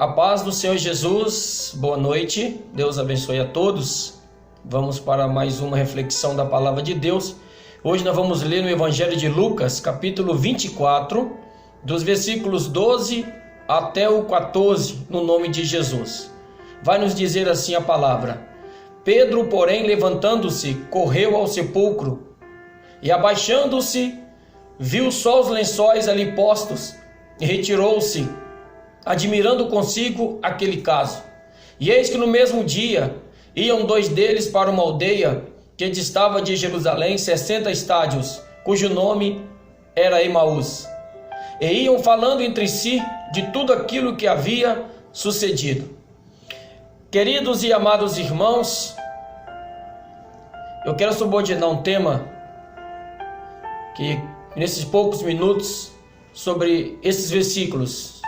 A paz do Senhor Jesus, boa noite, Deus abençoe a todos. Vamos para mais uma reflexão da palavra de Deus. Hoje nós vamos ler no Evangelho de Lucas, capítulo 24, dos versículos 12 até o 14, no nome de Jesus. Vai nos dizer assim a palavra: Pedro, porém, levantando-se, correu ao sepulcro e, abaixando-se, viu só os lençóis ali postos e retirou-se, admirando consigo aquele caso. E eis que no mesmo dia iam dois deles para uma aldeia que distava de Jerusalém 60 estádios, cujo nome era Emaús. E iam falando entre si de tudo aquilo que havia sucedido. Queridos e amados irmãos, eu quero subordinar um tema que nesses poucos minutos sobre esses versículos.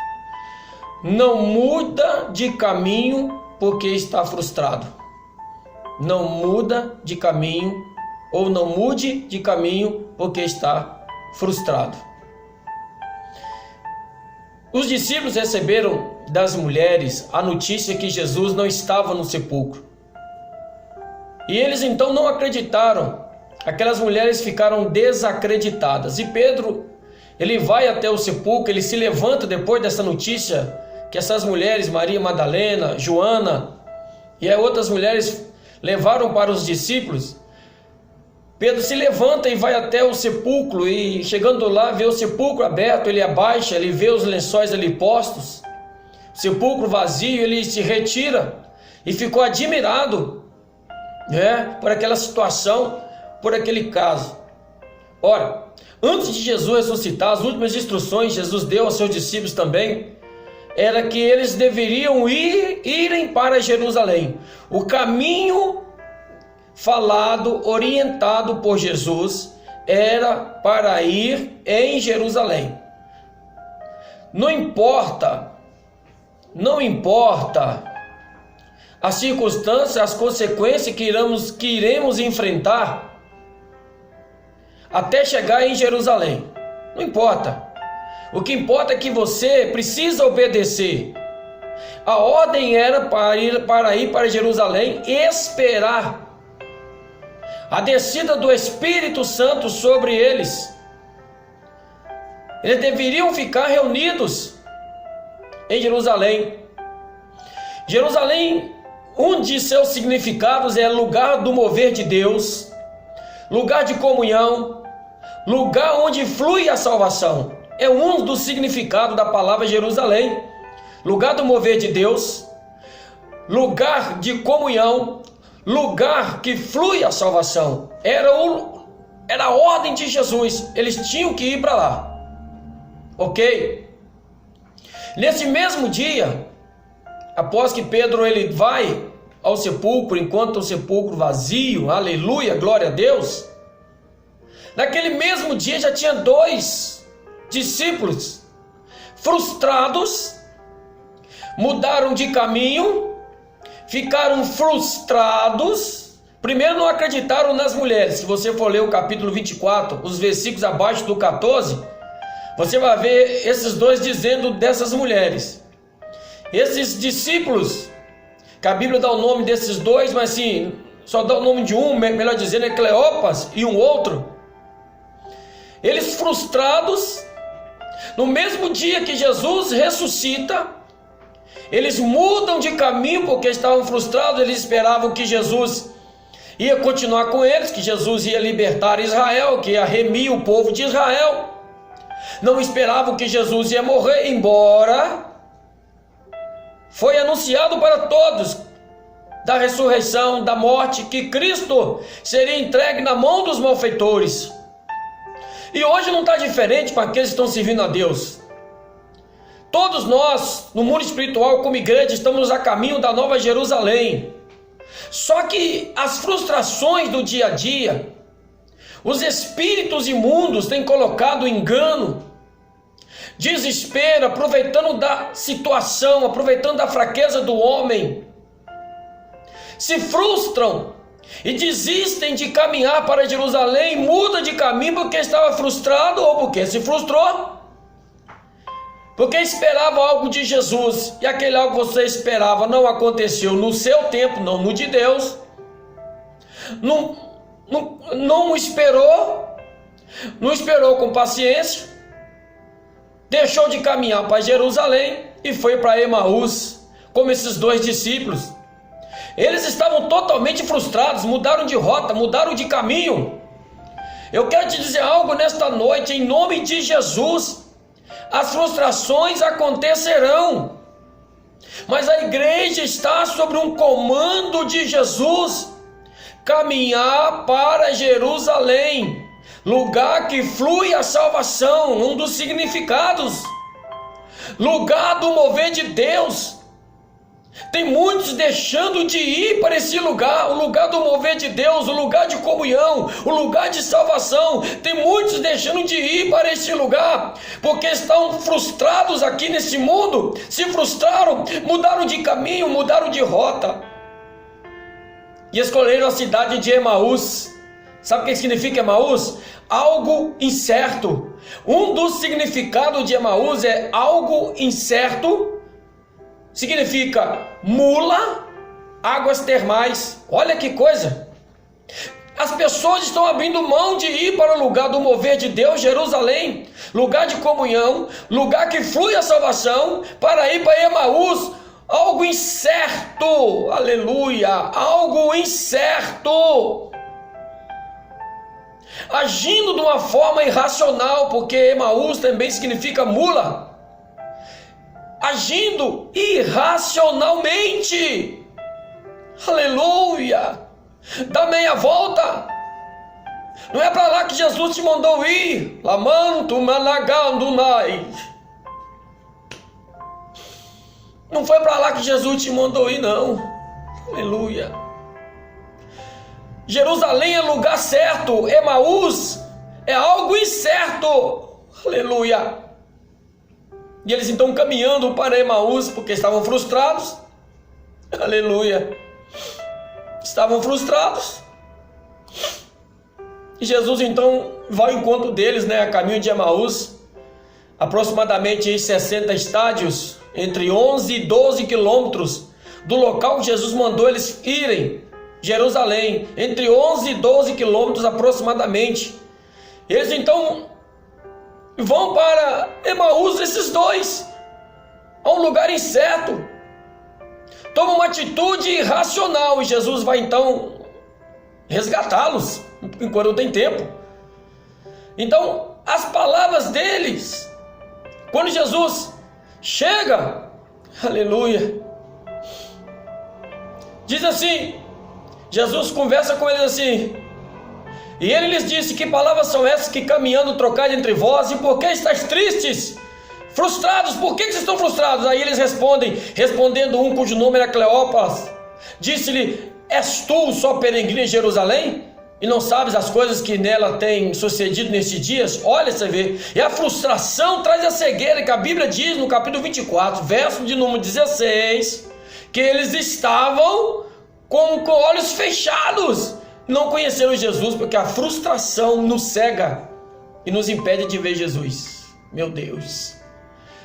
Não muda de caminho porque está frustrado. Não muda de caminho, ou não mude de caminho porque está frustrado. Os discípulos receberam das mulheres a notícia que Jesus não estava no sepulcro. E eles então não acreditaram. Aquelas mulheres ficaram desacreditadas. E Pedro, ele vai até o sepulcro, ele se levanta depois dessa notícia que essas mulheres, Maria Madalena, Joana e outras mulheres levaram para os discípulos. Pedro se levanta e vai até o sepulcro, e chegando lá, vê o sepulcro aberto, ele abaixa, ele vê os lençóis ali postos, o sepulcro vazio, ele se retira e ficou admirado, por aquela situação, por aquele caso. Ora, antes de Jesus ressuscitar, as últimas instruções Jesus deu aos seus discípulos também era que eles deveriam irem para Jerusalém. O caminho falado, orientado por Jesus, era para ir em Jerusalém. Não importa as circunstâncias, as consequências que iremos enfrentar até chegar em Jerusalém. Não importa. O que importa é que você precisa obedecer. A ordem era para ir para Jerusalém e esperar a descida do Espírito Santo sobre eles. Eles deveriam ficar reunidos em Jerusalém. Jerusalém, um de seus significados é lugar do mover de Deus, lugar de comunhão, lugar onde flui a salvação. É um dos significados da palavra Jerusalém. Lugar do mover de Deus, lugar de comunhão, lugar que flui a salvação. Era a ordem de Jesus. Eles tinham que ir para lá. Ok? Nesse mesmo dia, após que Pedro ele vai ao sepulcro, enquanto o sepulcro vazio, aleluia, glória a Deus. Naquele mesmo dia já tinha dois discípulos frustrados, mudaram de caminho, ficaram frustrados. Primeiro, não acreditaram nas mulheres. Se você for ler o capítulo 24, os versículos abaixo do 14, você vai ver esses dois dizendo dessas mulheres. Esses discípulos, que a Bíblia dá o nome desses dois, mas sim, só dá o nome de um, melhor dizendo, é Cleopas e um outro. Eles frustrados, no mesmo dia que Jesus ressuscita, eles mudam de caminho porque estavam frustrados. Eles esperavam que Jesus ia continuar com eles, que Jesus ia libertar Israel, que ia remir o povo de Israel. Não esperavam que Jesus ia morrer, embora foi anunciado para todos da ressurreição, da morte, que Cristo seria entregue na mão dos malfeitores. E hoje não está diferente para aqueles que estão servindo a Deus. Todos nós, no mundo espiritual, como igreja, estamos a caminho da Nova Jerusalém. Só que as frustrações do dia a dia, os espíritos imundos têm colocado engano, desespero, aproveitando da situação, aproveitando da fraqueza do homem. Se frustram e desistem de caminhar para Jerusalém, muda de caminho porque estava frustrado ou porque se frustrou. porque esperava algo de Jesus, e aquele algo que você esperava não aconteceu no seu tempo, não no de Deus, não esperou com paciência, deixou de caminhar para Jerusalém e foi para Emaús, como esses dois discípulos. Eles estavam totalmente frustrados, mudaram de rota, mudaram de caminho. Eu quero te dizer algo nesta noite, em nome de Jesus. As frustrações acontecerão, mas a igreja está sob um comando de Jesus, caminhar para Jerusalém, lugar que flui a salvação, um dos significados, lugar do mover de Deus. Tem muitos deixando de ir para esse lugar, o lugar do mover de Deus, o lugar de comunhão, o lugar de salvação. Tem muitos deixando de ir para esse lugar, porque estão frustrados aqui nesse mundo, se frustraram, mudaram de caminho, mudaram de rota, e escolheram a cidade de Emaús. Sabe o que significa Emaús? Algo incerto. Um dos significados de Emaús é algo incerto. Significa mula, águas termais. Olha que coisa! As pessoas estão abrindo mão de ir para o lugar do mover de Deus, Jerusalém, lugar de comunhão, lugar que flui a salvação, para ir para Emaús, algo incerto, aleluia, algo incerto, agindo de uma forma irracional, porque Emaús também significa mula, agindo irracionalmente, aleluia, dá meia volta. Não é para lá que Jesus te mandou ir. Lamanto managandunai. Não foi para lá que Jesus te mandou ir, não. Aleluia. Jerusalém é lugar certo, Emaús é algo incerto. Aleluia. E eles então caminhando para Emaús, porque estavam frustrados. Aleluia. Estavam frustrados. E Jesus então vai ao encontro deles, a caminho de Emaús, aproximadamente em 60 estádios, entre 11 e 12 quilômetros do local que Jesus mandou eles irem, Jerusalém, entre 11 e 12 quilômetros aproximadamente. Eles então vão para Emaús, esses dois, a um lugar incerto, tomam uma atitude irracional, e Jesus vai então resgatá-los, enquanto tem tempo. Então, as palavras deles, quando Jesus chega, aleluia, diz assim, Jesus conversa com eles assim, e ele lhes disse: que palavras são essas que caminhando trocais entre vós, e por que estáis tristes, frustrados? Por que vocês estão frustrados? Aí eles respondendo um cujo nome era Cleopas, disse-lhe: és tu só peregrino em Jerusalém, e não sabes as coisas que nela têm sucedido nesses dias? Olha, você vê, e a frustração traz a cegueira, que a Bíblia diz no capítulo 24, verso de número 16, que eles estavam com olhos fechados, não conheceram Jesus, porque a frustração nos cega e nos impede de ver Jesus. Meu Deus,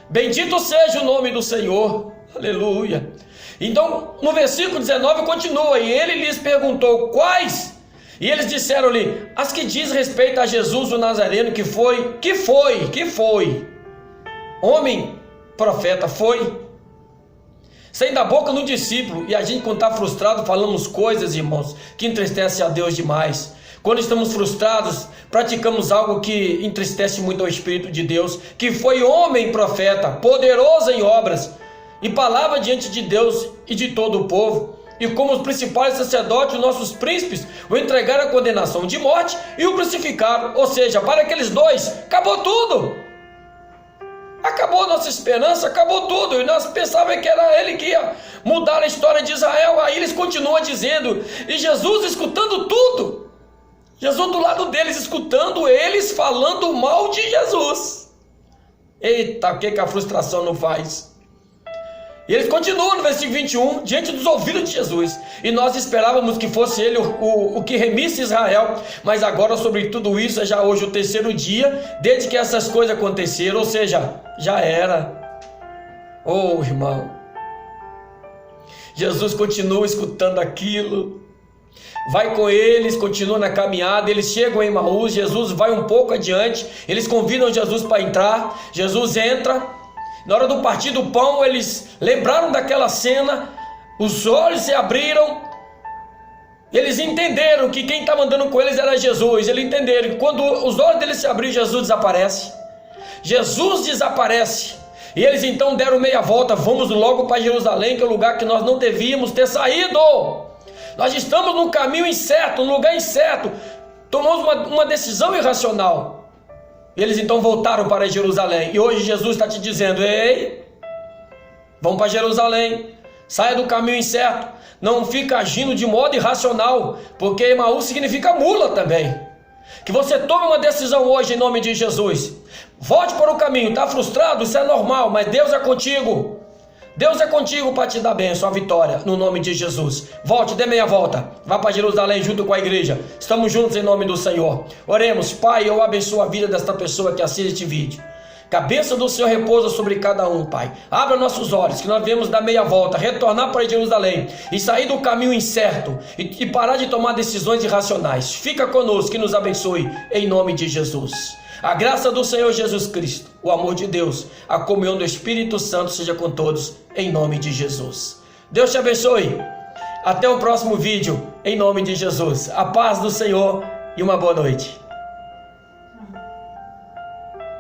bendito seja o nome do Senhor, aleluia. Então no versículo 19 continua, e ele lhes perguntou: quais? E eles disseram-lhe: as que diz respeito a Jesus o Nazareno, que foi, homem, profeta, foi. Saindo da boca de um discípulo, e a gente, quando está frustrado, falamos coisas, irmãos, que entristecem a Deus demais. Quando estamos frustrados, praticamos algo que entristece muito ao Espírito de Deus, que foi homem profeta, poderoso em obras, e palavra diante de Deus e de todo o povo. E como os principais sacerdotes, os nossos príncipes, o entregaram à condenação de morte e o crucificaram. Ou seja, para aqueles dois, acabou tudo. Acabou nossa esperança, acabou tudo. E nós pensávamos que era ele que ia mudar a história de Israel. Aí eles continuam dizendo, e Jesus escutando tudo, Jesus do lado deles, escutando eles falando mal de Jesus. Eita, o que a frustração não faz? E eles continuam no versículo 21, diante dos ouvidos de Jesus. E nós esperávamos que fosse ele o que remisse Israel. Mas agora, sobre tudo isso, é já hoje o terceiro dia, desde que essas coisas aconteceram. Ou seja, já era. Oh, irmão, Jesus continua escutando aquilo, vai com eles, continua na caminhada, eles chegam em Emaús, Jesus vai um pouco adiante, eles convidam Jesus para entrar, Jesus entra, na hora do partir do pão, eles lembraram daquela cena, os olhos se abriram, eles entenderam que quem estava andando com eles era Jesus, eles entenderam que quando os olhos deles se abriram, Jesus desaparece, e eles então deram meia volta, vamos logo para Jerusalém, que é o lugar que nós não devíamos ter saído, nós estamos no caminho incerto, no lugar incerto, tomamos uma decisão irracional. Eles então voltaram para Jerusalém, e hoje Jesus está te dizendo, ei, vamos para Jerusalém, saia do caminho incerto, não fica agindo de modo irracional, porque Emaús significa mula também. Que você tome uma decisão hoje em nome de Jesus, volte para o caminho, está frustrado, isso é normal, mas Deus é contigo. Deus é contigo para te dar bênção, a vitória, no nome de Jesus. Volte, dê meia volta, vá para Jerusalém junto com a igreja. Estamos juntos em nome do Senhor. Oremos. Pai, eu abençoo a vida desta pessoa que assiste este vídeo. Que a bênção do Senhor repousa sobre cada um, Pai. Abra nossos olhos, que nós devemos dar meia volta, retornar para Jerusalém e sair do caminho incerto e parar de tomar decisões irracionais. Fica conosco, que nos abençoe em nome de Jesus. A graça do Senhor Jesus Cristo, o amor de Deus, a comunhão do Espírito Santo seja com todos, em nome de Jesus. Deus te abençoe. Até o próximo vídeo, em nome de Jesus. A paz do Senhor e uma boa noite.